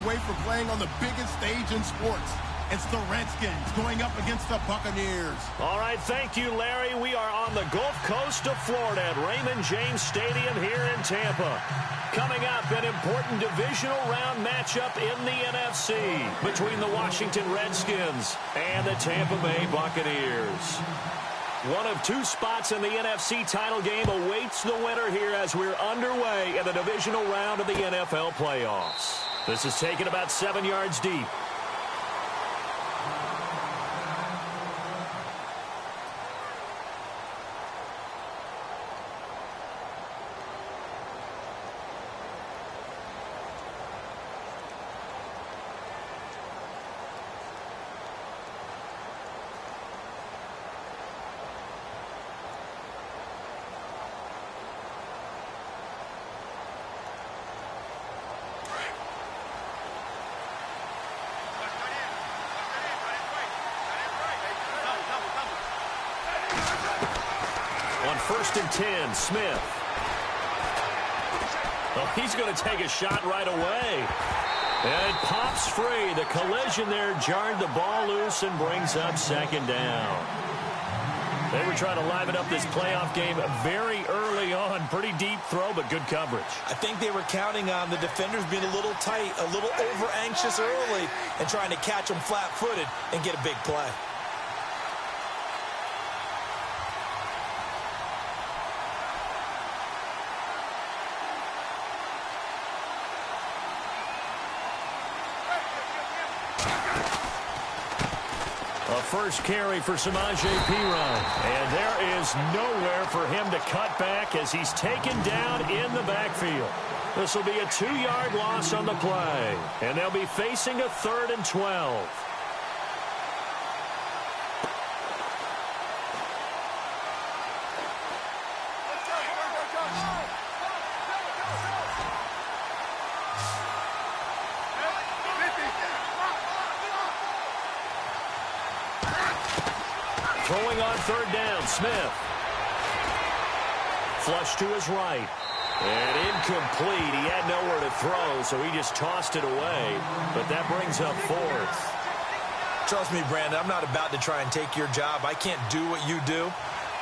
away from playing on the biggest stage in sports. It's the Redskins going up against the Buccaneers. All right, thank you, Larry. We are on the Gulf Coast of Florida at Raymond James Stadium here in Tampa. Coming up, an important divisional round matchup in the NFC between the Washington Redskins and the Tampa Bay Buccaneers. One of two spots in the NFC title game awaits the winner here as we're underway in the divisional round of the NFL playoffs. This is taken about 7 yards deep. First and 10, Smith. Oh, he's going to take a shot right away. And it pops free. The collision there jarred the ball loose and brings up second down. They were trying to liven up this playoff game very early on. Pretty deep throw, but good coverage. I think they were counting on the defenders being a little tight, a little over-anxious early, and trying to catch them flat-footed and get a big play. First carry for Samaje Perine. And there is nowhere for him to cut back as he's taken down in the backfield. This will be a 2-yard loss on the play. And they'll be facing a 3rd and 12. Throwing on 3rd down, Smith. Flush to his right. And incomplete. He had nowhere to throw, so he just tossed it away. But that brings up 4th. Trust me, Brandon, I'm not about to try and take your job. I can't do what you do.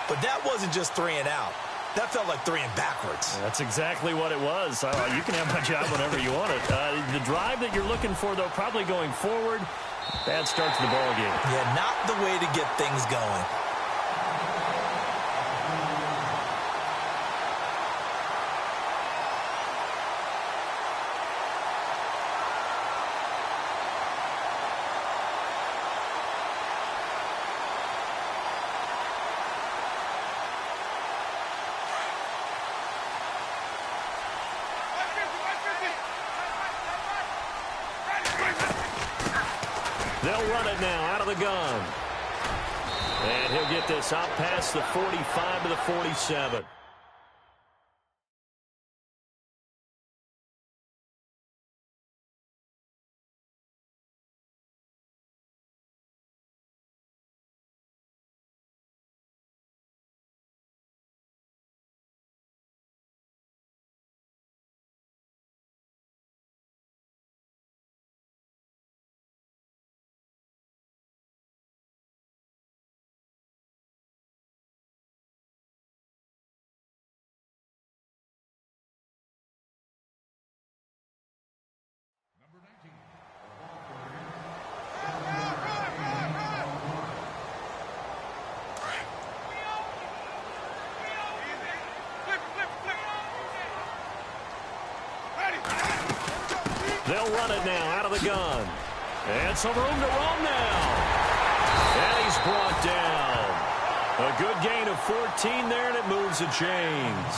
But that wasn't just 3 and out. That felt like 3 and backwards. That's exactly what it was. You can have my job whenever you want it. The drive that you're looking for, though, probably going forward. Bad start to the ball game. Yeah, not the way to get things going. They'll run it now out of the gun. And he'll get this out past the 45 to the 47. They'll run it now out of the gun. And some room to roam now. And he's brought down. A good gain of 14 there, and it moves the chains.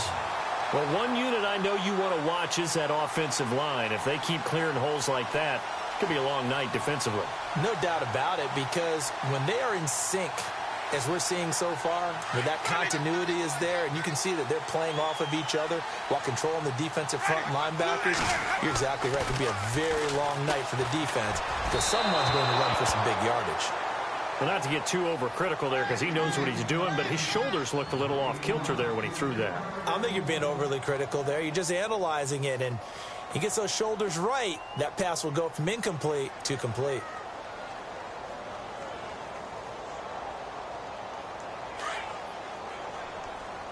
Well, one unit I know you want to watch is that offensive line. If they keep clearing holes like that, it could be a long night defensively. No doubt about it, because when they are in sync, as we're seeing so far, where that continuity is there, and you can see that they're playing off of each other while controlling the defensive front linebackers, you're exactly right. It could be a very long night for the defense because someone's going to run for some big yardage. Well, not to get too overcritical there because he knows what he's doing, but his shoulders looked a little off kilter there when he threw that. I don't think you're being overly critical there. You're just analyzing it, and He gets those shoulders right, that pass will go from incomplete to complete.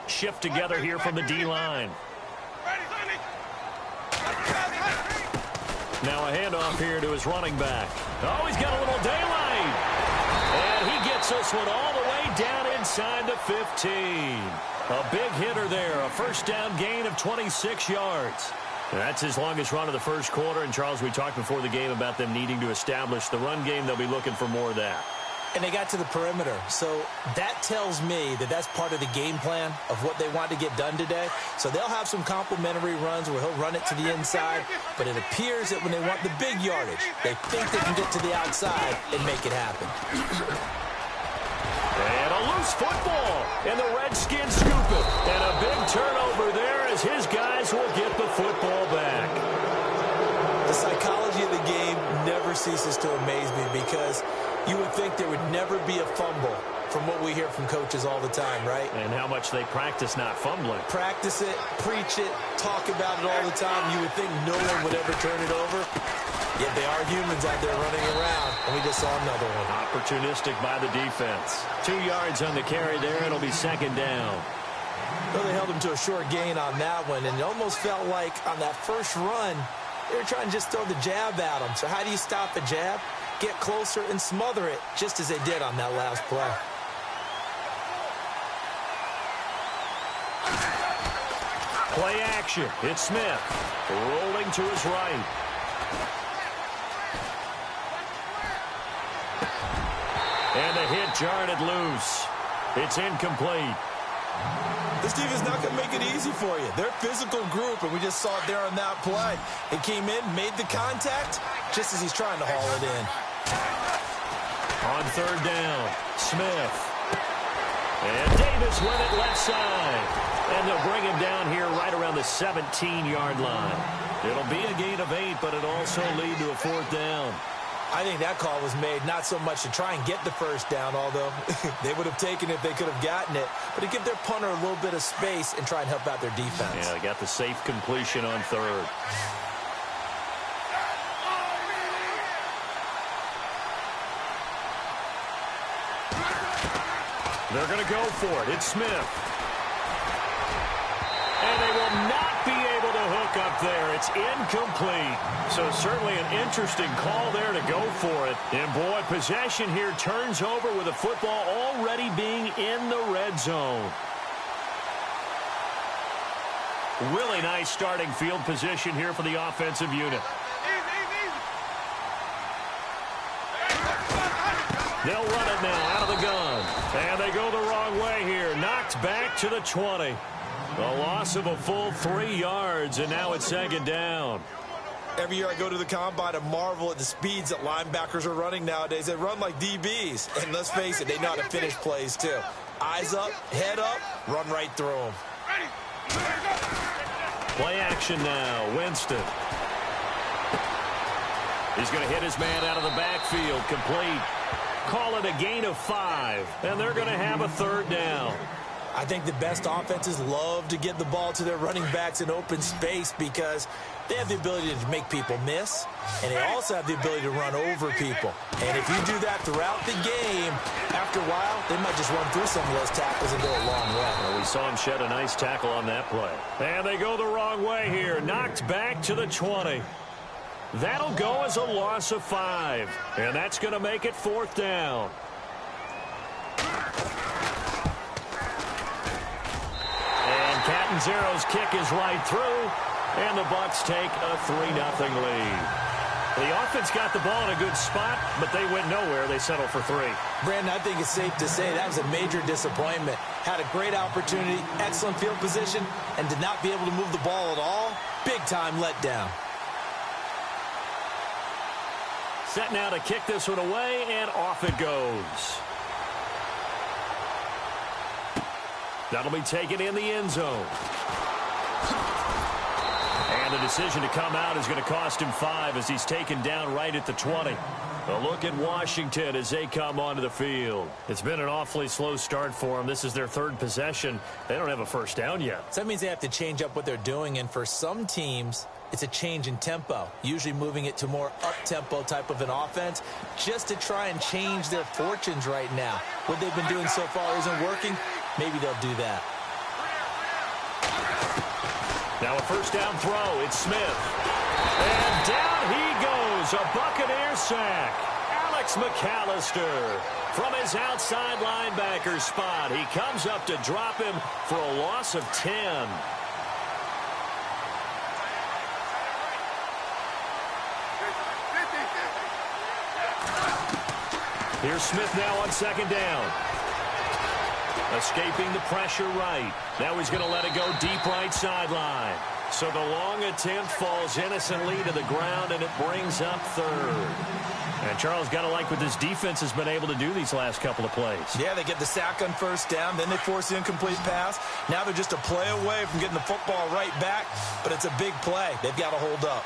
Shift together here from the D-line. Now a handoff here to his running back. Oh, he's got a little daylight. And he gets this one all the way down inside the 15. A big hitter there. A first down gain of 26 yards. That's his longest run of the first quarter. And, Charles, we talked before the game about them needing to establish the run game. They'll be looking for more of that. And they got to the perimeter. So that tells me that that's part of the game plan of what they want to get done today. So they'll have some complementary runs where he'll run it to the inside. But it appears that when they want the big yardage, they think they can get to the outside and make it happen. And a loose football. And the Redskins scoop it. And a big turnover there as his guys will get the football back. The psychology of the game never ceases to amaze me because you would think there would never be a fumble from what we hear from coaches all the time, right? And how much they practice not fumbling. Practice it, preach it, talk about it all the time. You would think no one would ever turn it over. Yet they are humans out there running around, and we just saw another one. Opportunistic by the defense. 2 yards on the carry there. It'll be second down. Well, they held him to a short gain on that one, and it almost felt like on that first run, they were trying to just throw the jab at him. So how do you stop a jab? Get closer and smother it, just as they did on that last play. Play action. It's Smith. Rolling to his right. And the hit jarred it loose. It's incomplete. This team is not going to make it easy for you. They're a physical group, and we just saw it there on that play. It came in, made the contact, just as he's trying to haul it in. On third down, Smith. And Davis with it left side. And they'll bring him down here right around the 17-yard line. It'll be a gain of 8, but it'll also lead to a fourth down. I think that call was made not so much to try and get the first down, although they would have taken it if they could have gotten it, but to give their punter a little bit of space and try and help out their defense. Yeah, they got the safe completion on third. They're going to go for it. It's Smith. And they will not be able to hook up there. It's incomplete. So certainly an interesting call there to go for it. And boy, possession here turns over with the football already being in the red zone. Really nice starting field position here for the offensive unit. They'll run it now out of the gun. And they go the wrong way here. Knocked back to the 20. A loss of a full 3 yards, and now it's second down. Every year I go to the combine and marvel at the speeds that linebackers are running nowadays. They run like DBs. And let's face it, they know how to finish plays too. Eyes up, head up, run right through them. Play action now. Winston. He's going to hit his man out of the backfield. Complete. Call it a gain of 5. And they're going to have a third down. I think the best offenses love to get the ball to their running backs in open space because they have the ability to make people miss, and they also have the ability to run over people. And if you do that throughout the game, after a while, they might just run through some of those tackles and go a long way. Well, we saw him shed a nice tackle on that play. And they go the wrong way here. Knocked back to the 20. That'll go as a loss of 5. And that's going to make it fourth down. And Catanzaro's kick is right through. And the Bucs take a 3-0 lead. The offense got the ball in a good spot, but they went nowhere. They settled for 3. Brandon, I think it's safe to say that was a major disappointment. Had a great opportunity, excellent field position, and did not be able to move the ball at all. Big-time letdown. Set now to kick this one away, and off it goes. That'll be taken in the end zone. And the decision to come out is going to cost him 5 as he's taken down right at the 20. A look at Washington as they come onto the field. It's been an awfully slow start for them. This is their 3rd possession. They don't have a first down yet. So that means they have to change up what they're doing, and for some teams, it's a change in tempo, usually moving it to more up-tempo type of an offense just to try and change their fortunes right now. What they've been doing so far isn't working. Maybe they'll do that. Now a first down throw. It's Smith. And down he goes. A Buccaneer sack. Alex McAllister from his outside linebacker spot. He comes up to drop him for a loss of 10. Here's Smith now on 2nd down. Escaping the pressure right. Now he's going to let it go deep right sideline. So the long attempt falls innocently to the ground, and it brings up 3rd. And Charles, got to like what this defense has been able to do these last couple of plays. Yeah, they get the sack on first down, then they force the incomplete pass. Now they're just a play away from getting the football right back, but it's a big play. They've got to hold up.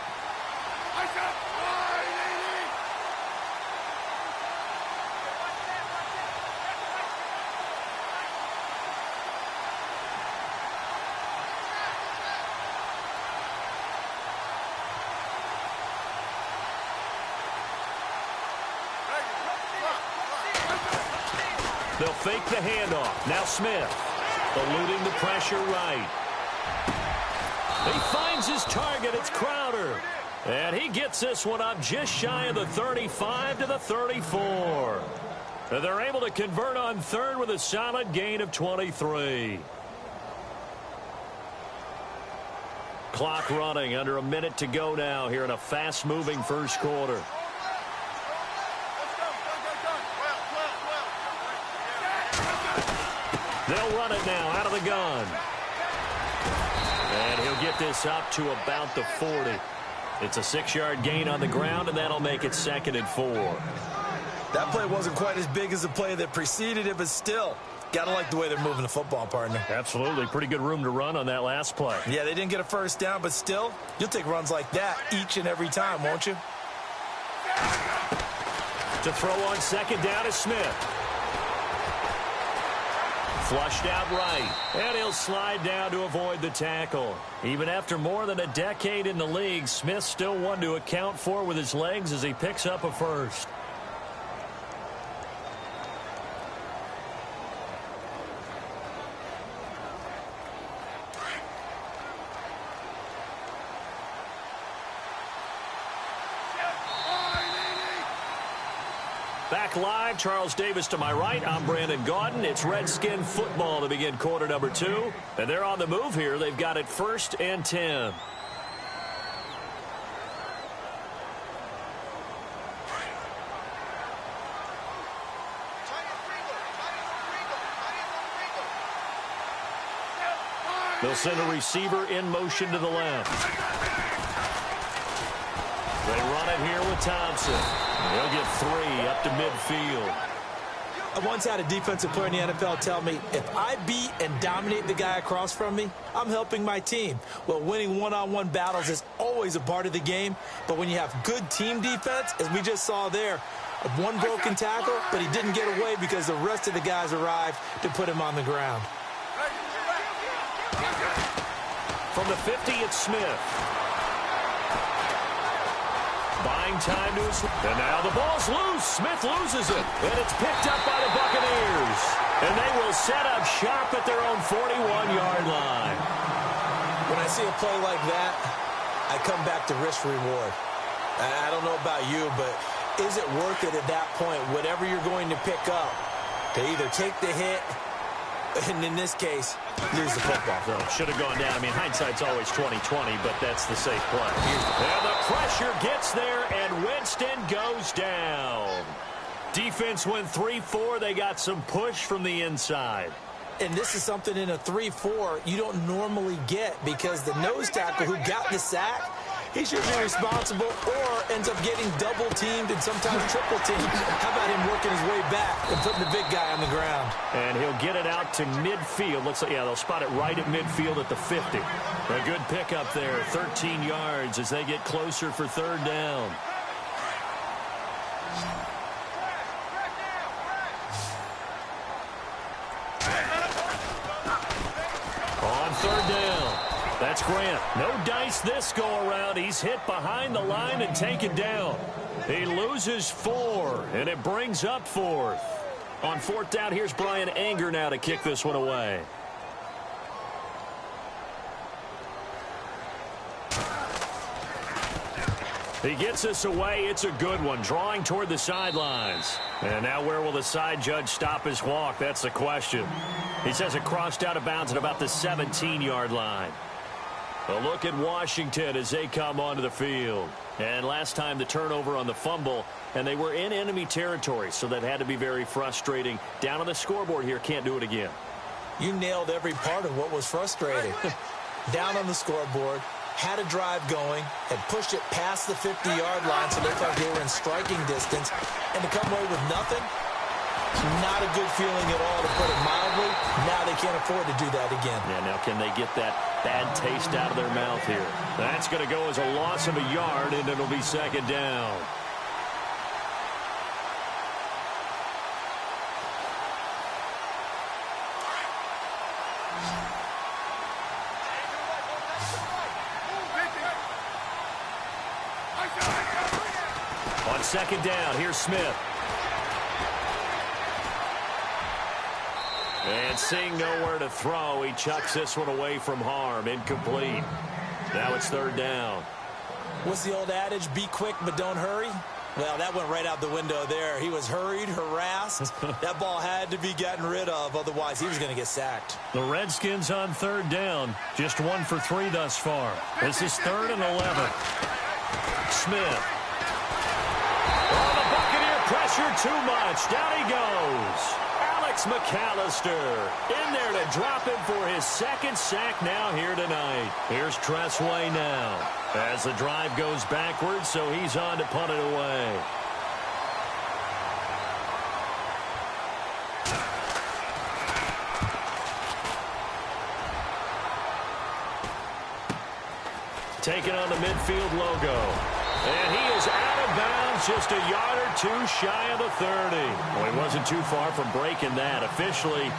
They'll fake the handoff. Now Smith, eluding the pressure right. He finds his target. It's Crowder. And he gets this one up just shy of the 35 to the 34. And they're able to convert on 3rd with a solid gain of 23. Clock running, under a minute to go now here in a fast-moving first quarter. They'll run it now out of the gun. And he'll get this up to about the 40. It's a 6-yard gain on the ground, and that'll make it 2nd and 4. That play wasn't quite as big as the play that preceded it, but still, got to like the way they're moving the football, partner. Absolutely. Pretty good room to run on that last play. Yeah, they didn't get a first down, but still, you'll take runs like that each and every time, won't you? To throw on 2nd down is Smith. Flushed out right, and he'll slide down to avoid the tackle. Even after more than a decade in the league, Smith still one to account for with his legs as he picks up a first. Back live, Charles Davis to my right. I'm Brandon Gaudin. It's Redskin football to begin quarter number 2. And they're on the move here. They've got it 1st and 10. They'll send a receiver in motion to the left. They run it here with Thompson. He'll get 3 up to midfield. I once had a defensive player in the NFL tell me, if I beat and dominate the guy across from me, I'm helping my team. Well, winning one-on-one battles is always a part of the game, but when you have good team defense, as we just saw there, one broken tackle, but he didn't get away because the rest of the guys arrived to put him on the ground. From the 50, it's Smith. Buying time to his... And now the ball's loose. Smith loses it. And it's picked up by the Buccaneers. And they will set up shop at their own 41-yard line. When I see a play like that, I come back to risk-reward. I don't know about you, but is it worth it at that point, whatever you're going to pick up, to either take the hit, and in this case, lose the football? So should have gone down. I mean, hindsight's always 20/20, but that's the safe play. And the pressure gets there, and Winston goes down. Defense went 3-4. They got some push from the inside. And this is something in a 3-4 you don't normally get, because the nose tackle who got the sack He should be responsible or ends up getting double-teamed and sometimes triple-teamed. How about him working his way back and putting the big guy on the ground? And he'll get it out to midfield. Looks like, yeah, they'll spot it right at midfield at the 50. A good pickup there, 13 yards as they get closer for third down. On third down, that's Grant. No dice this go-around. He's hit behind the line and taken down. He loses 4, and it brings up 4th. On fourth down, here's Brian Anger now to kick this one away. He gets us away. It's a good one, drawing toward the sidelines. And now where will the side judge stop his walk? That's the question. He says it crossed out of bounds at about the 17-yard line. A look at Washington as they come onto the field. And last time the turnover on the fumble, and they were in enemy territory, so that had to be very frustrating. Down on the scoreboard here, can't do it again. You nailed every part of what was frustrating. Down on the scoreboard, had a drive going, had pushed it past the 50-yard line, so they thought they were in striking distance, and to come away with nothing, not a good feeling at all, to put it mildly. Now they can't afford to do that again. Yeah, now can they get that bad taste out of their mouth here? That's going to go as a loss of a yard, and it'll be second down. On second down, here's Smith. And seeing nowhere to throw, he chucks this one away from harm. Incomplete. Now it's third down. What's the old adage? Be quick, but don't hurry? Well, that went right out the window there. He was hurried, harassed. That ball had to be gotten rid of, otherwise he was going to get sacked. The Redskins on third down. Just 1 for 3 thus far. This is 3rd and 11. Smith. Oh, the Buccaneer pressure too much. Down he goes. Alex McAllister in there to drop him for his second sack now here tonight. Here's Tressway now as the drive goes backwards, so he's on to punt it away. Taking on the midfield logo. And he is out of bounds, just a yard or 2 shy of the 30. Well, he wasn't too far from breaking that. Officially,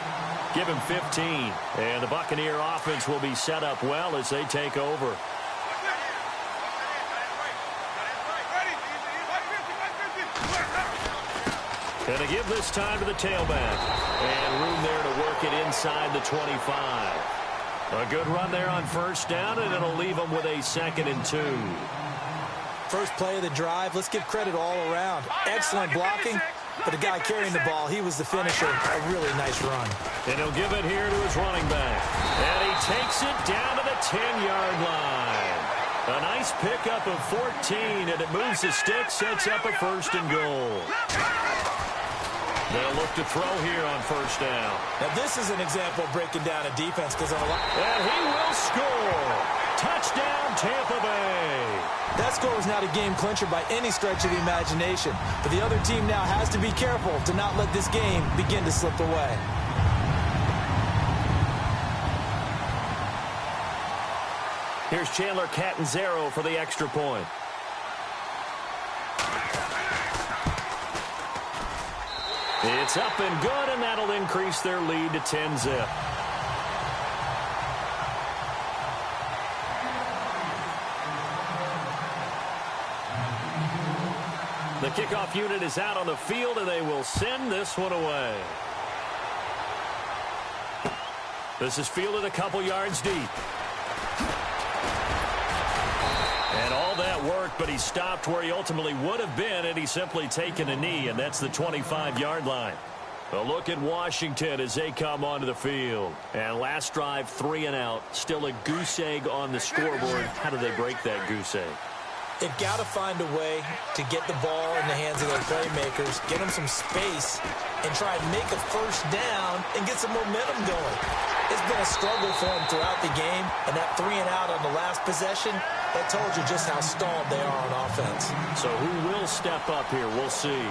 give him 15. And the Buccaneer offense will be set up well as they take over. And they give this time to the tailback. And room there to work it inside the 25. A good run there on first down, and it'll leave them with a 2nd and 2. First play of the drive, let's give credit all around. Excellent blocking, but the guy carrying the ball, he was the finisher. A really nice run. And he'll give it here to his running back. And he takes it down to the 10-yard line. A nice pickup of 14, and it moves the stick, sets up a 1st and goal. They'll look to throw here on first down. Now, this is an example of breaking down a defense because on a lot. And he will score. Touchdown, Tampa Bay. That score was not a game clincher by any stretch of the imagination. But the other team now has to be careful to not let this game begin to slip away. Here's Chandler Catanzaro for the extra point. It's up and good, and that'll increase their lead to 10-zip. The kickoff unit is out on the field, and they will send this one away. This is fielded a couple yards deep. And all that worked, but he stopped where he ultimately would have been, and he's simply taken a knee, and that's the 25-yard line. A look at Washington as they come onto the field. And last drive, 3 and out. Still a goose egg on the scoreboard. How do they break that goose egg? They've got to find a way to get the ball in the hands of their playmakers, get them some space, and try and make a first down and get some momentum going. It's been a struggle for them throughout the game, and that 3-and-out on the last possession, that told you just how stalled they are on offense. So who will step up here? We'll see.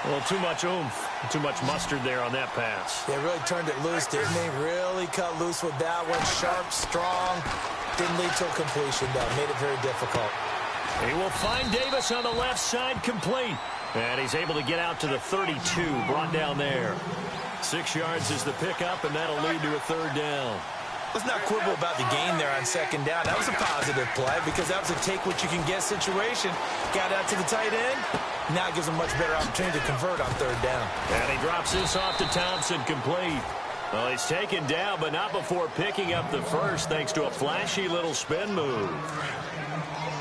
Well, too much oomph, too much mustard there on that pass. They really turned it loose, didn't they? Really cut loose with that one. Sharp, strong. Didn't lead to a completion, though. Made it very difficult. He will find Davis on the left side, complete. And he's able to get out to the 32, brought down there. 6 yards is the pickup, and that'll lead to a third down. Let's not quibble about the gain there on second down. That was a positive play because that was a take-what-you-can-get situation. Got out to the tight end. Now it gives him a much better opportunity to convert on third down. And he drops this off to Thompson, complete. Well, he's taken down, but not before picking up the first, thanks to a flashy little spin move.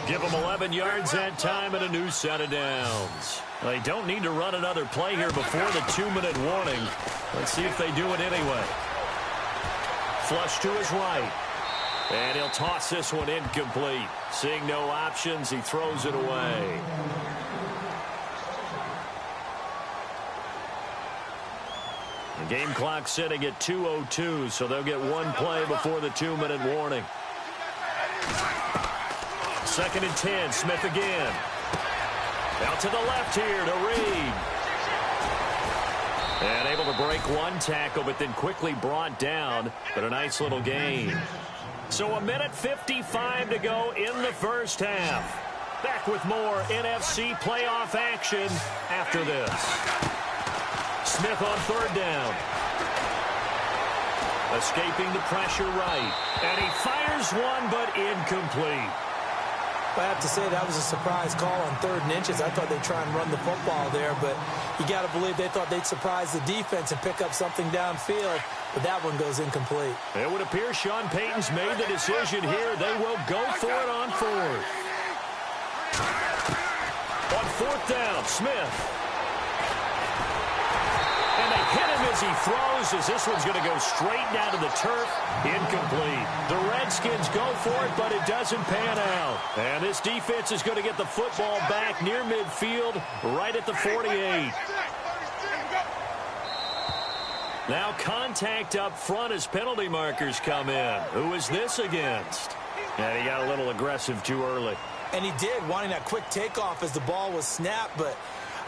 Give him 11 yards that time and a new set of downs. They don't need to run another play here before the 2-minute warning. Let's see if they do it anyway. Flush to his right. And he'll toss this one incomplete. Seeing no options, he throws it away. The game clock sitting at 2:02, so they'll get one play before the 2-minute warning. 2nd and 10, Smith again. Out to the left here to Reed. And able to break one tackle, but then quickly brought down. But a nice little gain. So 1:55 to go in the first half. Back with more NFC playoff action after this. Smith on third down. Escaping the pressure right. And he fires one, but incomplete. I have to say that was a surprise call on 3rd and inches. I thought they'd try and run the football there, but you got to believe they thought they'd surprise the defense and pick up something downfield, but that one goes incomplete. It would appear Sean Payton's made the decision here. They will go for it on 4th. On 4th down, Smith. And they hit him as he throws, as this one's going to go straight down to the turf. Incomplete. The Redskins go for it, but it doesn't pan out. And this defense is going to get the football back near midfield, right at the 48. Now contact up front as penalty markers come in. Who is this against? And he got a little aggressive too early. And he did, wanting that quick takeoff as the ball was snapped, but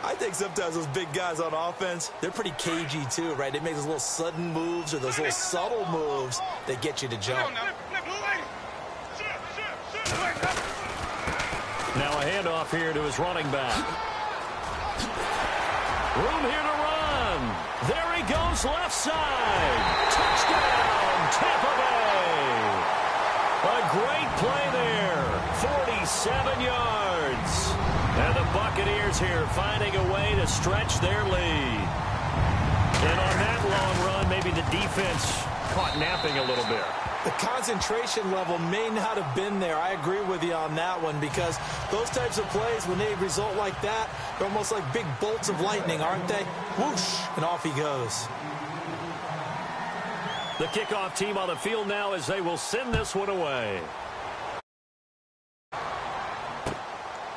I think sometimes those big guys on offense, they're pretty cagey too, right? They make those little sudden moves or those little subtle moves that get you to jump. Now a handoff here to his running back. Room here to run. There he goes, left side. Touchdown, Tampa Bay. A great play there. 47 yards. And the Buccaneers here finding a way to stretch their lead. And on that long run, maybe the defense caught napping a little bit. The concentration level may not have been there. I agree with you on that one because those types of plays, when they result like that, they're almost like big bolts of lightning, aren't they? Whoosh, and off he goes. The kickoff team on the field now as they will send this one away.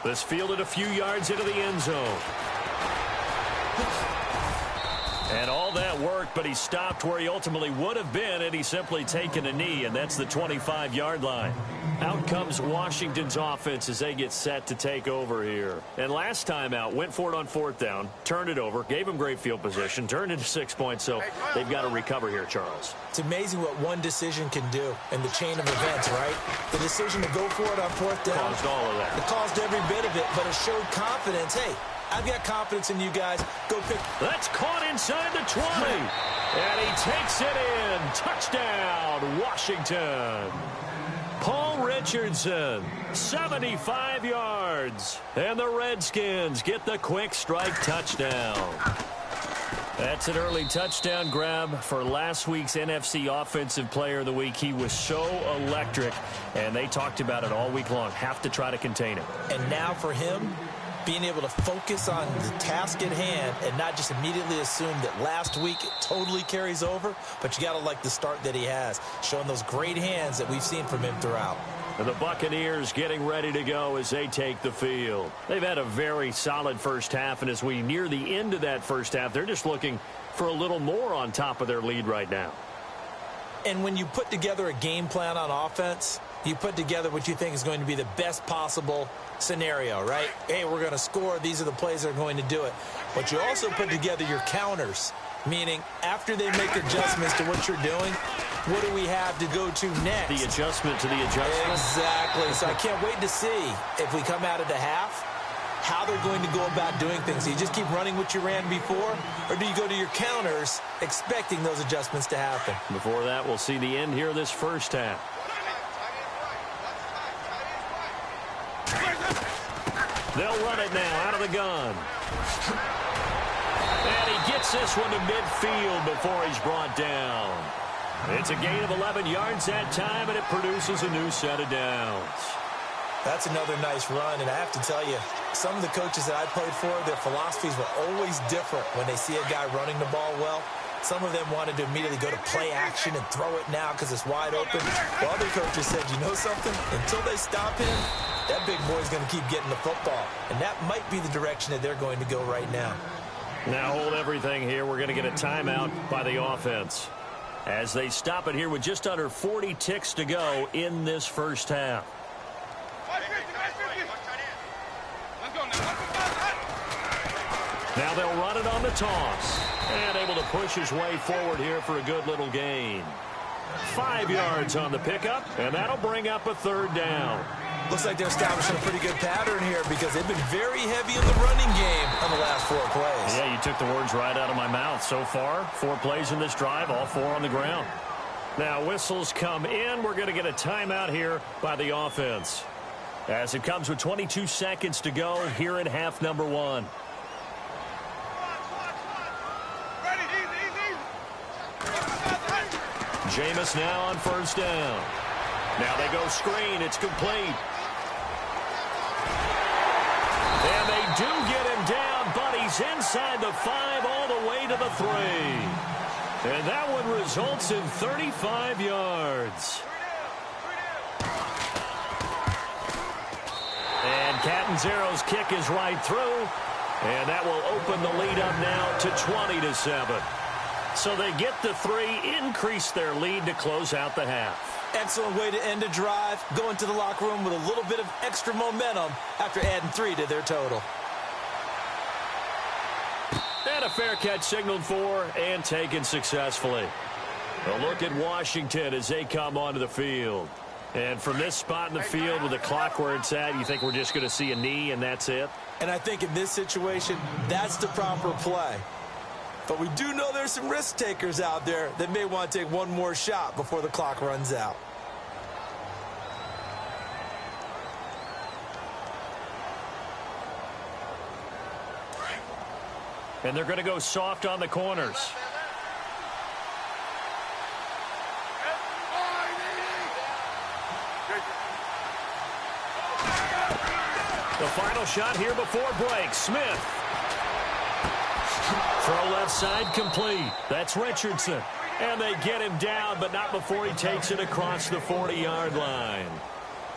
This fielded a few yards into the end zone. And all that worked, but he stopped where he ultimately would have been had he simply taken a knee, and that's the 25-yard line. Out comes Washington's offense as they get set to take over here. And last time out, went for it on 4th down, turned it over, gave him great field position, turned into 6 points, so they've got to recover here, Charles. It's amazing what one decision can do in the chain of events, right? The decision to go for it on 4th down. Caused all of that. It caused every bit of it, but it showed confidence. Hey, I've got confidence in you guys. Go pick. That's caught inside the 20. And he takes it in. Touchdown, Washington. Paul Richardson, 75 yards. And the Redskins get the quick strike touchdown. That's an early touchdown grab for last week's NFC Offensive Player of the Week. He was so electric, and they talked about it all week long. Have to try to contain him. And now for him, being able to focus on the task at hand and not just immediately assume that last week it totally carries over, but you got to like the start that he has, showing those great hands that we've seen from him throughout. And the Buccaneers getting ready to go as they take the field. They've had a very solid first half, and as we near the end of that first half, they're just looking for a little more on top of their lead right now. And when you put together a game plan on offense, you put together what you think is going to be the best possible scenario, right? Hey, we're going to score. These are the plays that are going to do it. But you also put together your counters, meaning after they make adjustments to what you're doing, what do we have to go to next? The adjustment to the adjustment. Exactly. So I can't wait to see if we come out of the half, how they're going to go about doing things. Do you just keep running what you ran before, or do you go to your counters expecting those adjustments to happen? Before that, we'll see the end here of this first half. They'll run it now out of the gun. And he gets this one to midfield before he's brought down. It's a gain of 11 yards that time, and it produces a new set of downs. That's another nice run, and I have to tell you, some of the coaches that I played for, their philosophies were always different when they see a guy running the ball well. Some of them wanted to immediately go to play action and throw it now because it's wide open. While other coaches said, you know something? Until they stop him, that big boy's going to keep getting the football. And that might be the direction that they're going to go right now. Now hold everything here. We're going to get a timeout by the offense as they stop it here with just under 40 ticks to go in this first half. Now they'll run it on the toss. And able to push his way forward here for a good little gain. 5 yards on the pickup, and that'll bring up a third down. Looks like they're establishing a pretty good pattern here because they've been very heavy in the running game on the last 4 plays. Yeah, you took the words right out of my mouth. So far, 4 plays in this drive, all 4 on the ground. Now whistles come in. We're going to get a timeout here by the offense as it comes with 22 seconds to go here in half number 1. Jameis now on first down. Now they go screen. It's complete. And they do get him down, but he's inside the 5 all the way to the 3. And that one results in 35 yards. And Catanzero's kick is right through. And that will open the lead up now to 20-7. So they get the 3, increase their lead to close out the half. Excellent way to end a drive. Go into the locker room with a little bit of extra momentum after adding 3 to their total. And a fair catch signaled for and taken successfully. A look at Washington as they come onto the field. And from this spot in the field with the clock where it's at, you think we're just going to see a knee and that's it? And I think in this situation, that's the proper play. But we do know there's some risk takers out there that may want to take one more shot before the clock runs out. And they're going to go soft on the corners. The final shot here before break. Smith. Throw left side complete. That's Richardson. And they get him down, but not before he takes it across the 40-yard line.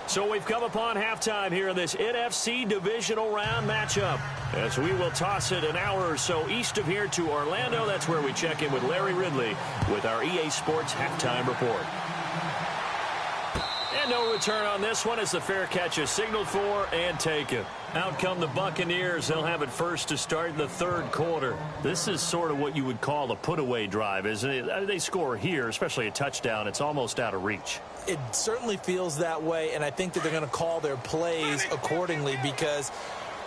So we've come upon halftime here in this NFC Divisional Round matchup. As we will toss it an hour or so east of here to Orlando. That's where we check in with Larry Ridley with our EA Sports Halftime Report. And no return on this one as the fair catch is signaled for and taken. Out come the Buccaneers. They'll have it first to start the third quarter. This is sort of what you would call a put-away drive, isn't it? They score here, especially a touchdown. It's almost out of reach. It certainly feels that way, and I think that they're going to call their plays accordingly because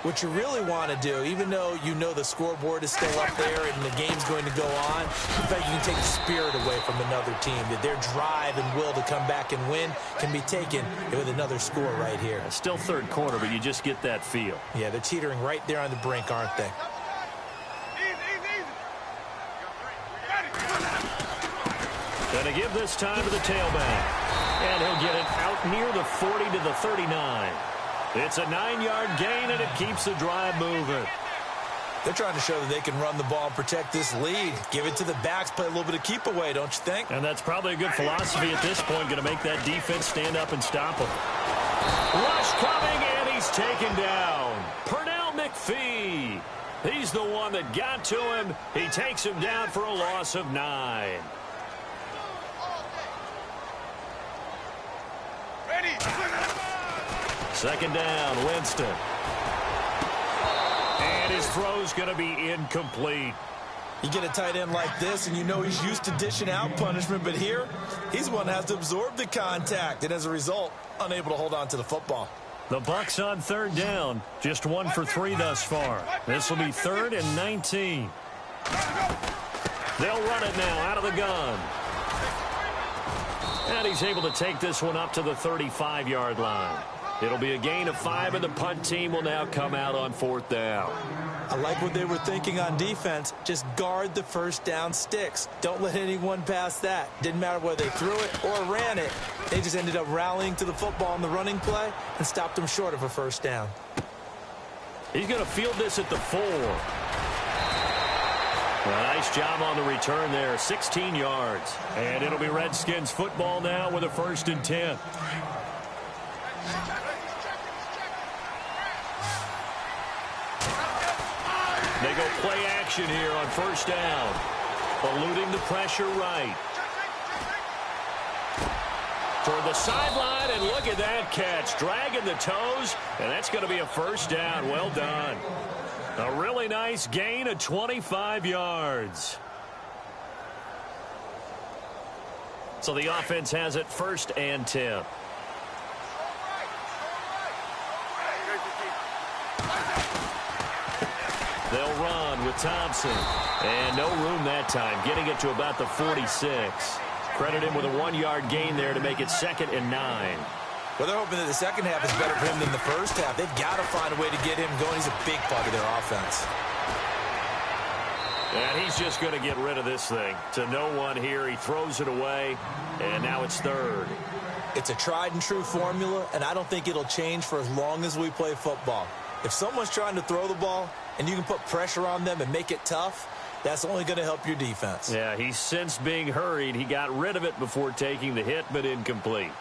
what you really want to do, even though you know the scoreboard is still up there and the game's going to go on, in fact, you can take the spirit away from another team, that their drive and will to come back and win can be taken with another score right here. Still third quarter, but you just get that feel. Yeah, they're teetering right there on the brink, aren't they? Gonna give this time to the tailback. And he'll get it out near the 40 to the 39. It's a 9-yard gain, and it keeps the drive moving. They're trying to show that they can run the ball and protect this lead. Give it to the backs, play a little bit of keep away, don't you think? And that's probably a good philosophy at this point, going to make that defense stand up and stop them. Rush coming, and he's taken down. Pernell McPhee. He's the one that got to him. He takes him down for a loss of 9. Second down, Winston. And his throw's going to be incomplete. You get a tight end like this, and you know he's used to dishing out punishment, but here, he's the one that has to absorb the contact, and as a result, unable to hold on to the football. The Bucs on third down, just 1 for 3 thus far. This will be 3rd and 19. They'll run it now out of the gun. And he's able to take this one up to the 35-yard line. It'll be a gain of 5, and the punt team will now come out on 4th down. I like what they were thinking on defense. Just guard the first down sticks. Don't let anyone pass that. Didn't matter whether they threw it or ran it. They just ended up rallying to the football on the running play and stopped them short of a first down. He's going to field this at the 4. Well, nice job on the return there, 16 yards. And it'll be Redskins football now with a 1st and 10. They go play action here on 1st down. Eluding the pressure right. Toward the sideline, and look at that catch. Dragging the toes, and that's going to be a 1st down. Well done. A really nice gain of 25 yards. So the offense has it 1st and 10. They'll run with Thompson. And no room that time, getting it to about the 46. Credit him with a 1-yard gain there to make it 2nd and 9. Well, they're hoping that the second half is better for him than the first half. They've got to find a way to get him going. He's a big part of their offense. And he's just going to get rid of this thing. To no one here. He throws it away, and now it's 3rd. It's a tried-and-true formula, and I don't think it'll change for as long as we play football. If someone's trying to throw the ball and you can put pressure on them and make it tough, that's only going to help your defense. Yeah, he's since being hurried. He got rid of it before taking the hit, but incomplete.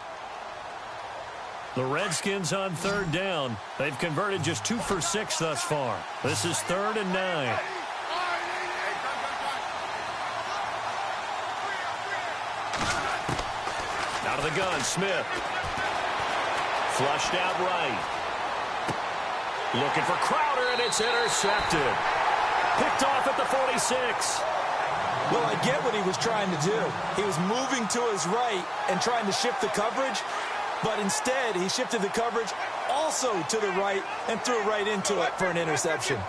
The Redskins on 3rd down. They've converted just 2 for 6 thus far. This is 3rd and 9. Out of the gun, Smith. Flushed out right. Looking for Crowder, and it's intercepted. Picked off at the 46. Well, I get what he was trying to do. He was moving to his right and trying to shift the coverage, but instead he shifted the coverage also to the right and threw right into it for an interception.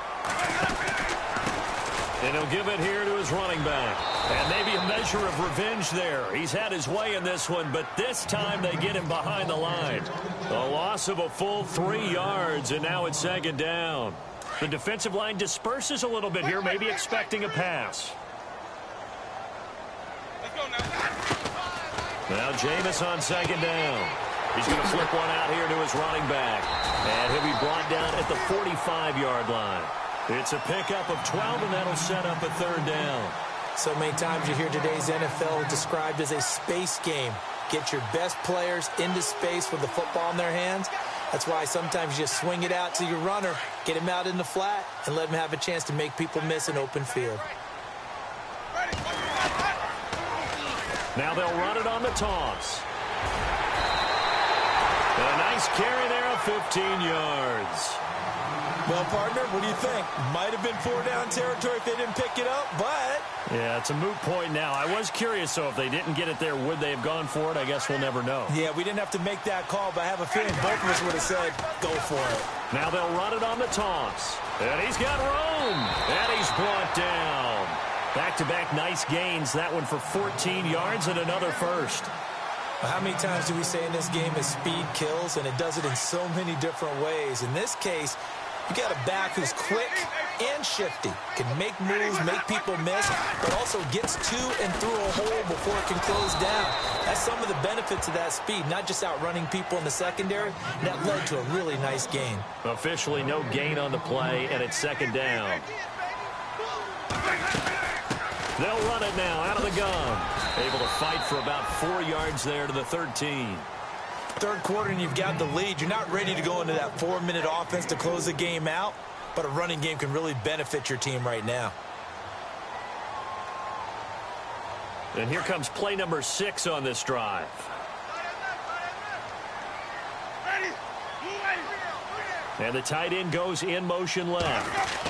And he'll give it here to his running back. And maybe a measure of revenge there. He's had his way in this one, but this time they get him behind the line. A loss of a full 3 yards, and now it's 2nd down. The defensive line disperses a little bit here, maybe expecting a pass. Now Jameis on 2nd down. He's going to flip one out here to his running back. And he'll be brought down at the 45-yard line. It's a pickup of 12, and that'll set up a 3rd down. So many times you hear today's NFL described as a space game. Get your best players into space with the football in their hands. That's why sometimes you just swing it out to your runner, get him out in the flat, and let him have a chance to make people miss an open field. Now they'll run it on the toss. And a nice carry there of 15 yards. Well, partner, what do you think? Might have been 4-down territory if they didn't pick it up, but... Yeah, it's a moot point now. I was curious, so if they didn't get it there, would they have gone for it? I guess we'll never know. Yeah, we didn't have to make that call, but I have a feeling both of us would have said, go for it. Now they'll run it on the toss. And he's got room. And he's brought down. Back-to-back nice gains. That one for 14 yards and another 1st. Well, how many times do we say in this game is speed kills, and it does it in so many different ways. In this case, you got a back who's quick and shifty, can make moves, make people miss, but also gets to and through a hole before it can close down. That's some of the benefits of that speed, not just outrunning people in the secondary. That led to a really nice gain. Officially no gain on the play, and it's 2nd down. They'll run it now out of the gun. Able to fight for about 4 yards there to the 13. third quarter and you've got the lead. You're not ready to go into that 4-minute offense to close the game out, but a running game can really benefit your team right now. And here comes play number 6 on this drive. And the tight end goes in motion left.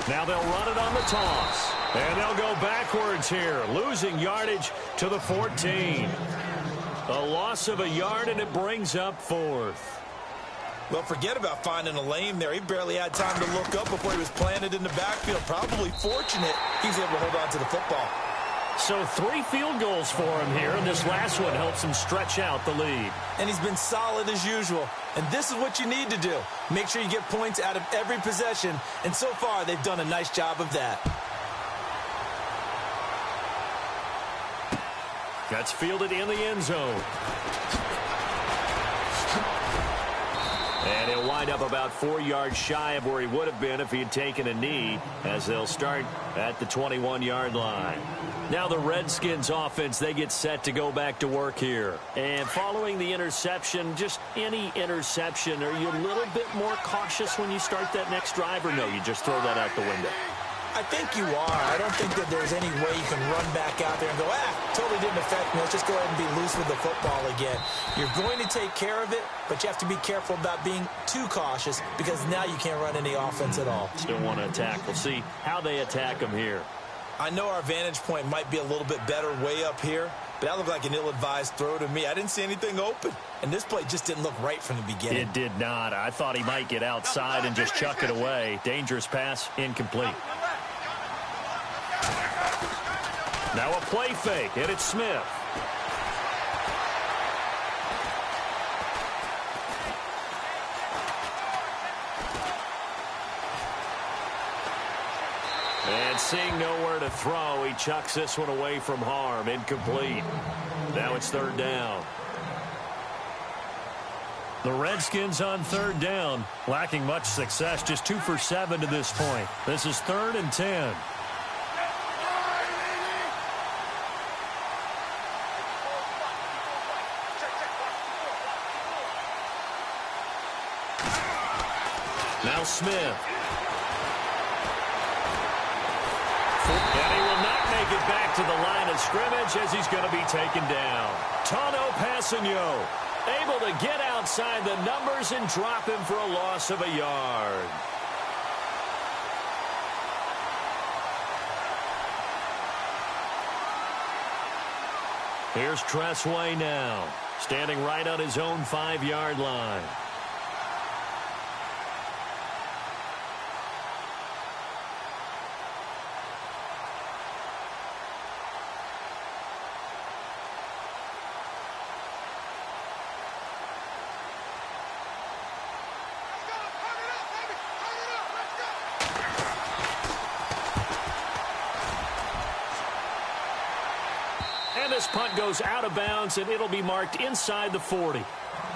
Now they'll run it on the toss. And they'll go backwards here, losing yardage to the 14. A loss of a yard, and it brings up 4th. Well, forget about finding a lane there. He barely had time to look up before he was planted in the backfield. Probably fortunate he was able to hold on to the football. So 3 field goals for him here, and this last one helps him stretch out the lead. And he's been solid as usual. And this is what you need to do. Make sure you get points out of every possession. And so far, they've done a nice job of that. That's fielded in the end zone. And he'll wind up about 4 yards shy of where he would have been if he had taken a knee, as they'll start at the 21-yard line. Now the Redskins offense, they get set to go back to work here. And following the interception, just any interception, are you a little bit more cautious when you start that next drive, or no, you just throw that out the window? I think you are. I don't think that there's any way you can run back out there and go, totally didn't affect me. Let's just go ahead and be loose with the football again. You're going to take care of it, but you have to be careful about being too cautious because now you can't run any offense at all. Still want to attack. We'll see how they attack them here. I know our vantage point might be a little bit better way up here, but that looked like an ill-advised throw to me. I didn't see anything open, and this play just didn't look right from the beginning. It did not. I thought he might get outside and just chuck it away. Dangerous pass, incomplete. Now a play fake, and it's Smith. And seeing nowhere to throw, he chucks this one away from harm. Incomplete. Now it's 3rd down. The Redskins on 3rd down, lacking much success, just 2 for 7 to this point. This is 3rd and 10. Now Smith. And he will not make it back to the line of scrimmage as he's going to be taken down. Tano Passanio able to get outside the numbers and drop him for a loss of a yard. Here's Tressway now, standing right on his own 5-yard line. This punt goes out of bounds, and it'll be marked inside the 40.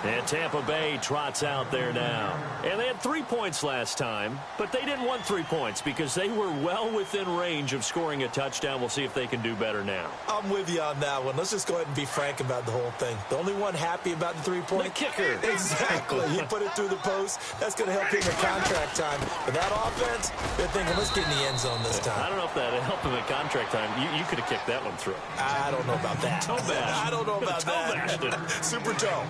And Tampa Bay trots out there now. And they had 3 points last time, but they didn't want 3 points because they were well within range of scoring a touchdown. We'll see if they can do better now. I'm with you on that one. Let's just go ahead and be frank about the whole thing. The only one happy about the 3-point? The kicker. Exactly. You put it through the post. That's going to help him in contract time. But that offense, they're thinking, let's get in the end zone this time. I don't know if that helped him in contract time. You could have kicked that one through. I don't know about that. Toe bash. I don't know about that. Toe bashed it. Super toe.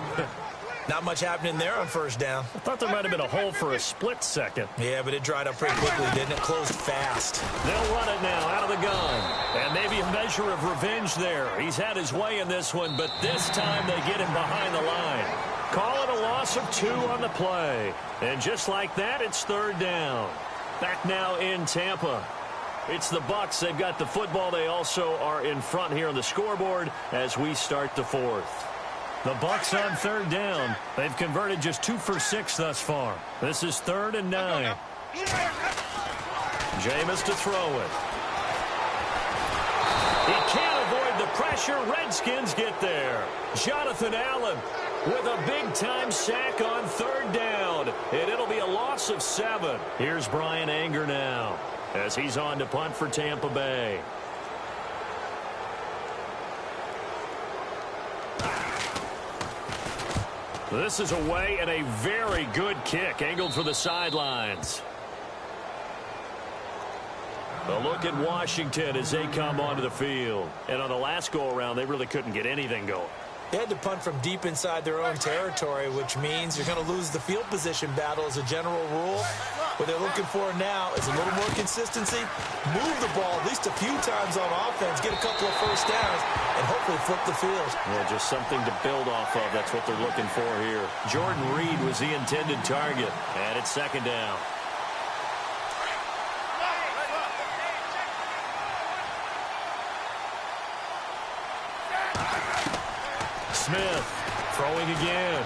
Not much happening there on 1st down. I thought there might have been a hole for a split second. Yeah, but it dried up pretty quickly, didn't it? Closed fast. They'll run it now out of the gun. And maybe a measure of revenge there. He's had his way in this one, but this time they get him behind the line. Call it a loss of 2 on the play. And just like that, it's 3rd down. Back now in Tampa. It's the Bucs. They've got the football. They also are in front here on the scoreboard as we start the 4th. The Bucs on 3rd down. They've converted just 2 for 6 thus far. This is 3rd and 9. Jameis to throw it. He can't avoid the pressure. Redskins get there. Jonathan Allen with a big-time sack on 3rd down. And it'll be a loss of 7. Here's Brian Anger now as he's on to punt for Tampa Bay. This is away and a very good kick angled for the sidelines. A look at Washington as they come onto the field. And on the last go-around, they really couldn't get anything going. They had to punt from deep inside their own territory, which means you're going to lose the field position battle as a general rule. What they're looking for now is a little more consistency, move the ball at least a few times on offense, get a couple of first downs, and hopefully flip the field. Yeah, just something to build off of. That's what they're looking for here. Jordan Reed was the intended target, and it's second down. Smith throwing again.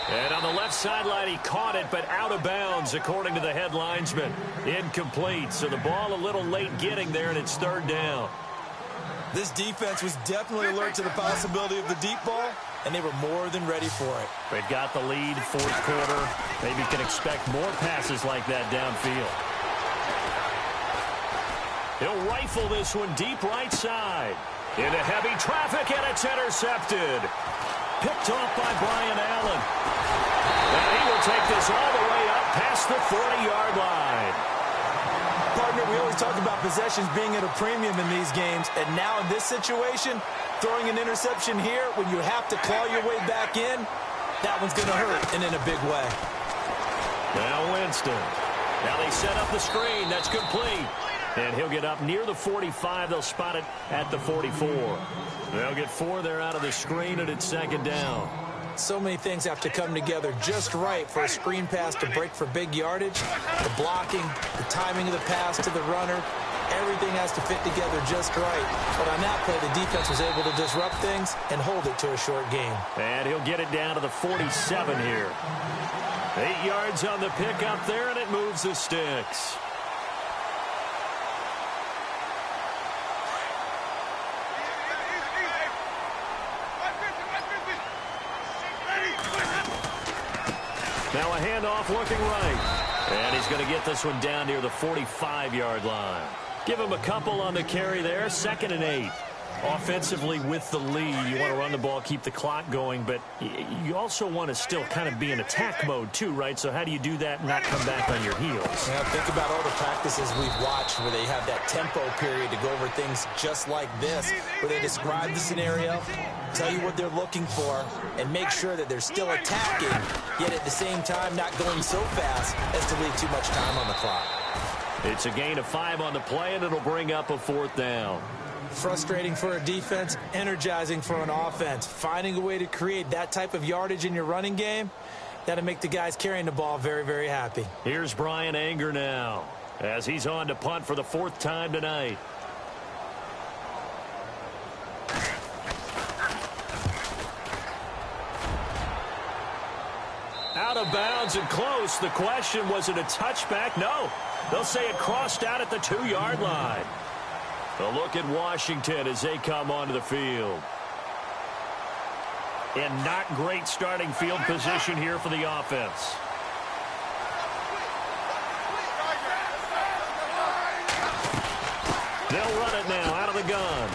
And on the left sideline, he caught it, but out of bounds, according to the head linesman. Incomplete, so the ball a little late getting there, and it's third down. This defense was definitely alert to the possibility of the deep ball, and they were more than ready for it. They've got the lead, fourth quarter. Maybe can expect more passes like that downfield. He'll rifle this one deep right side. Into heavy traffic, and it's intercepted. Picked off by Brian Allen. And he will take this all the way up past the 40-yard line. Partner, we always talk about possessions being at a premium in these games, and now in this situation, throwing an interception here when you have to claw your way back in, that one's going to hurt, and in a big way. Now Winston. Now they set up the screen. That's complete. And he'll get up near the 45. They'll spot it at the 44. They'll get 4 there out of the screen, and it's second down. So many things have to come together just right for a screen pass to break for big yardage. The blocking, the timing of the pass to the runner, everything has to fit together just right. But on that play, the defense was able to disrupt things and hold it to a short game. And he'll get it down to the 47 here. 8 yards on the pickup there, and it moves the sticks. Now a handoff looking right. And he's going to get this one down near the 45-yard line. Give him a couple on the carry there. 2nd and 8. Offensively with the lead, you want to run the ball, keep the clock going, but you also want to still kind of be in attack mode too, right? So how do you do that and not come back on your heels? Yeah, think about all the practices we've watched where they have that tempo period to go over things just like this, where they describe the scenario, tell you what they're looking for, and make sure that they're still attacking, yet at the same time not going so fast as to leave too much time on the clock. It's a gain of 5 on the play, and it'll bring up a 4th down. Frustrating for a defense, energizing for an offense. Finding a way to create that type of yardage in your running game, that'll make the guys carrying the ball very, very happy. Here's Brian Anger now as he's on to punt for the 4th time tonight. Out of bounds and close. The question, was it a touchback? No. They'll say it crossed out at the 2-yard line. A look at Washington as they come onto the field. And not great starting field position here for the offense. They'll run it now out of the gun.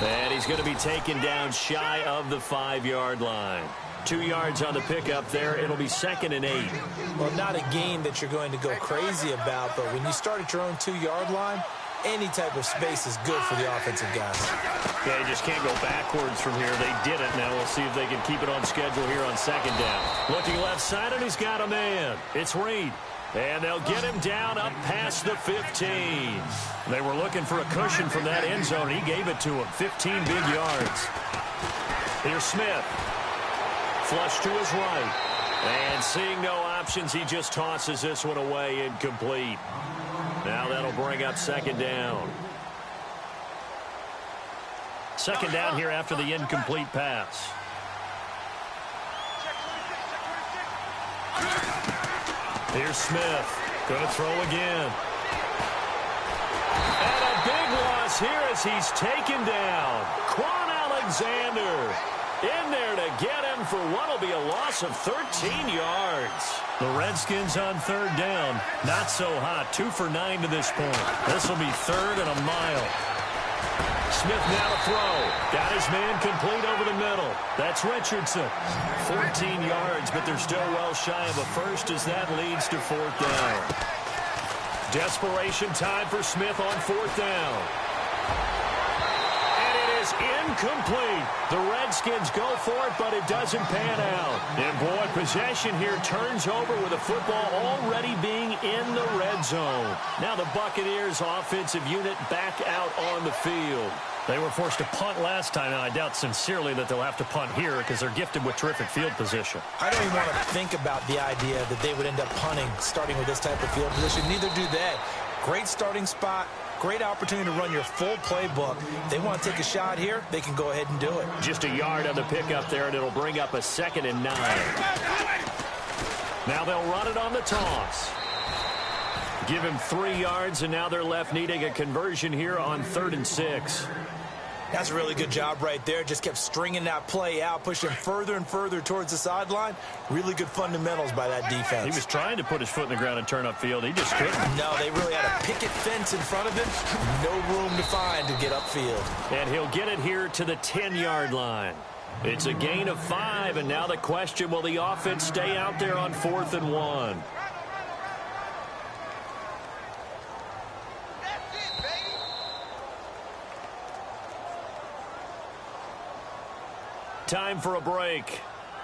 And he's going to be taken down shy of the 5-yard line. 2 yards on the pickup there. It'll be 2nd and 8. Well, not a game that you're going to go crazy about, but when you start at your own 2-yard line, any type of space is good for the offensive guys. Yeah, you just can't go backwards from here. They did it. Now we'll see if they can keep it on schedule here on 2nd down. Looking left side, and he's got a man. It's Reed. And they'll get him down up past the 15. They were looking for a cushion from that end zone. He gave it to him. 15 big yards. Here's Smith. Flush to his right. And seeing no options, he just tosses this one away, incomplete. Now that'll bring up 2nd down. 2nd down here after the incomplete pass. Here's Smith. Going to throw again. And a big loss here as he's taken down. Quan Alexander in there to get him for what will be a loss of 13 yards. The Redskins on 3rd down. Not so hot. 2 for 9 to this point. This will be 3rd and a mile. Smith now to throw. Got his man complete over the middle. That's Richardson. 14 yards, but they're still well shy of a first as that leads to fourth down. Desperation time for Smith on fourth down. And it is incomplete. The Redskins go for it, but it doesn't pan out. And boy, possession here turns over with the football already being in the red zone. Now the Buccaneers offensive unit back out on the field. They were forced to punt last time, and I doubt sincerely that they'll have to punt here because they're gifted with terrific field position. I don't even want to think about the idea that they would end up punting starting with this type of field position. Neither do they. Great starting spot, great opportunity to run your full playbook. If they want to take a shot here, they can go ahead and do it. Just a yard on the pickup there, and it'll bring up a 2nd and 9. Now they'll run it on the toss. Give him 3 yards, and now they're left needing a conversion here on 3rd and 6. That's a really good job right there. Just kept stringing that play out, pushing further and further towards the sideline. Really good fundamentals by that defense. He was trying to put his foot in the ground and turn upfield. He just couldn't. No, they really had a picket fence in front of him. No room to find to get upfield. And he'll get it here to the 10-yard line. It's a gain of 5, and now the question, will the offense stay out there on 4th and 1? Time for a break.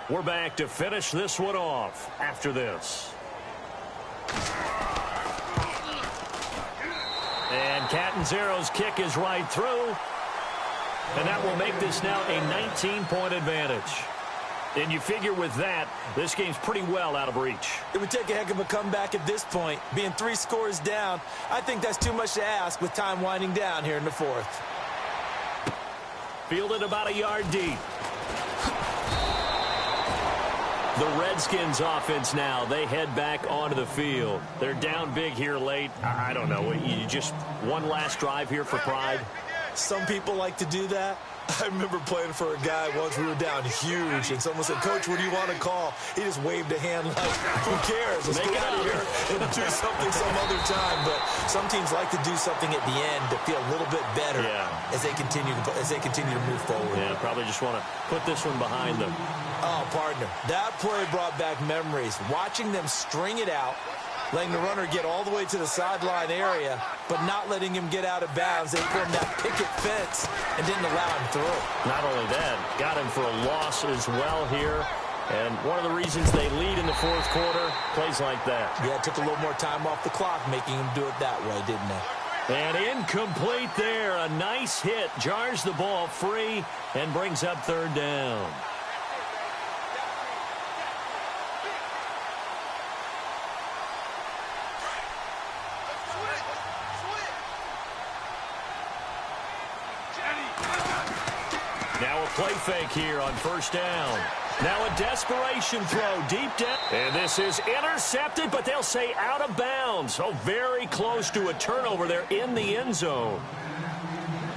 We're back to finish this one off after this. And Catanzaro's kick is right through. And that will make this now a 19-point advantage. And you figure with that, this game's pretty well out of reach. It would take a heck of a comeback at this point. Being 3 scores down, I think that's too much to ask with time winding down here in the 4th. Fielded about a yard deep. The Redskins offense now, they head back onto the field. They're down big here late. I don't know, you just one last drive here for pride? Some people like to do that. I remember playing for a guy once. We were down huge, and someone said, "Coach, what do you want to call?" He just waved a hand like, "Who cares? Let's get out of here and do something some other time." But some teams like to do something at the end to feel a little bit better as they continue to move forward. Yeah, probably just want to put this one behind them. Oh, partner, that play brought back memories. Watching them string it out, letting the runner get all the way to the sideline area, but not letting him get out of bounds. They formed that picket fence and didn't allow him through. Not only that, got him for a loss as well here. And one of the reasons they lead in the 4th quarter, plays like that. Yeah, it took a little more time off the clock, making him do it that way, didn't they? And incomplete there. A nice hit. Jars the ball free and brings up 3rd down. Now a play fake here on 1st down. Now a desperation throw deep down. And this is intercepted, but they'll say out of bounds. So very close to a turnover there in the end zone.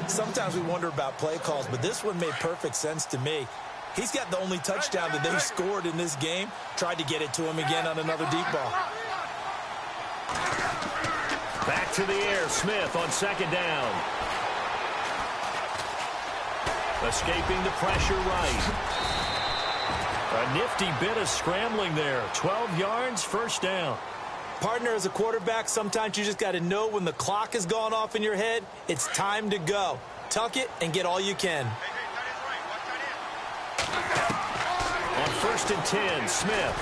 Sometimes we wonder about play calls, but this one made perfect sense to me. He's got the only touchdown that they've scored in this game. Tried to get it to him again on another deep ball. Back to the air. Smith on 2nd down. Escaping the pressure right. A nifty bit of scrambling there. 12 yards, 1st down. Partner, as a quarterback, sometimes you just got to know when the clock has gone off in your head, it's time to go. Tuck it and get all you can. On 1st and 10, Smith.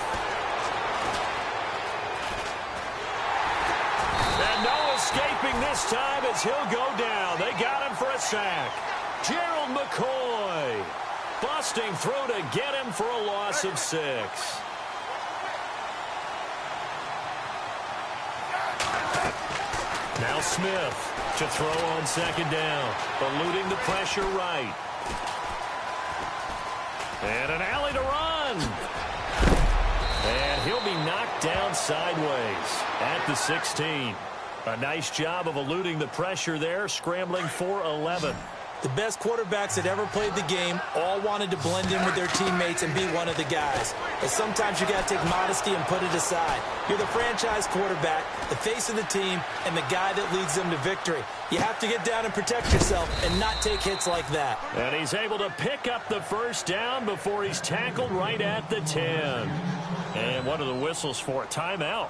And no escaping this time as he'll go down. They got him for a sack. Gerald McCoy busting through to get him for a loss of 6. Now Smith to throw on 2nd down, eluding the pressure right. And an alley to run. And he'll be knocked down sideways at the 16. A nice job of eluding the pressure there, scrambling for 11. The best quarterbacks that ever played the game all wanted to blend in with their teammates and be one of the guys. But sometimes you got to take modesty and put it aside. You're the franchise quarterback, the face of the team, and the guy that leads them to victory. You have to get down and protect yourself and not take hits like that. And he's able to pick up the first down before he's tackled right at the 10. And what are the whistles for? Timeout.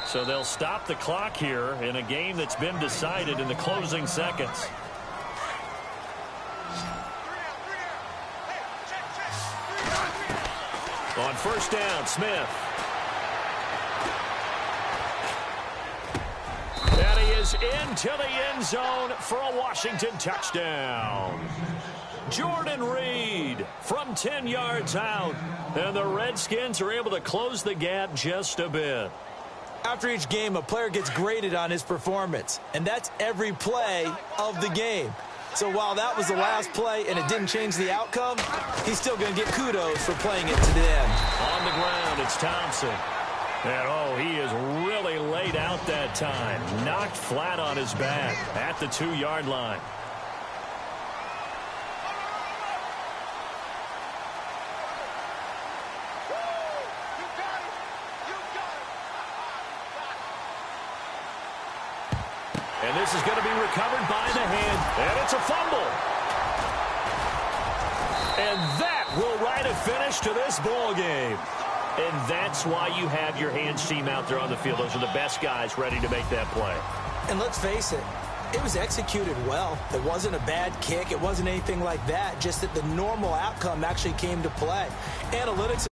So they'll stop the clock here in a game that's been decided in the closing seconds. On first down, Smith. And he is into the end zone for a Washington touchdown. Jordan Reed from 10 yards out. And the Redskins are able to close the gap just a bit. After each game, a player gets graded on his performance. And that's every play of the game. So while that was the last play and it didn't change the outcome, he's still going to get kudos for playing it to the end. On the ground, it's Thompson. And, oh, he is really laid out that time. Knocked flat on his back at the 2-yard line. And this is going to be recovered by the hand. And it's a fumble. And that will write a finish to this ball game. And that's why you have your hands team out there on the field. Those are the best guys ready to make that play. And let's face it, it was executed well. It wasn't a bad kick. It wasn't anything like that. Just that the normal outcome actually came to play. Analytics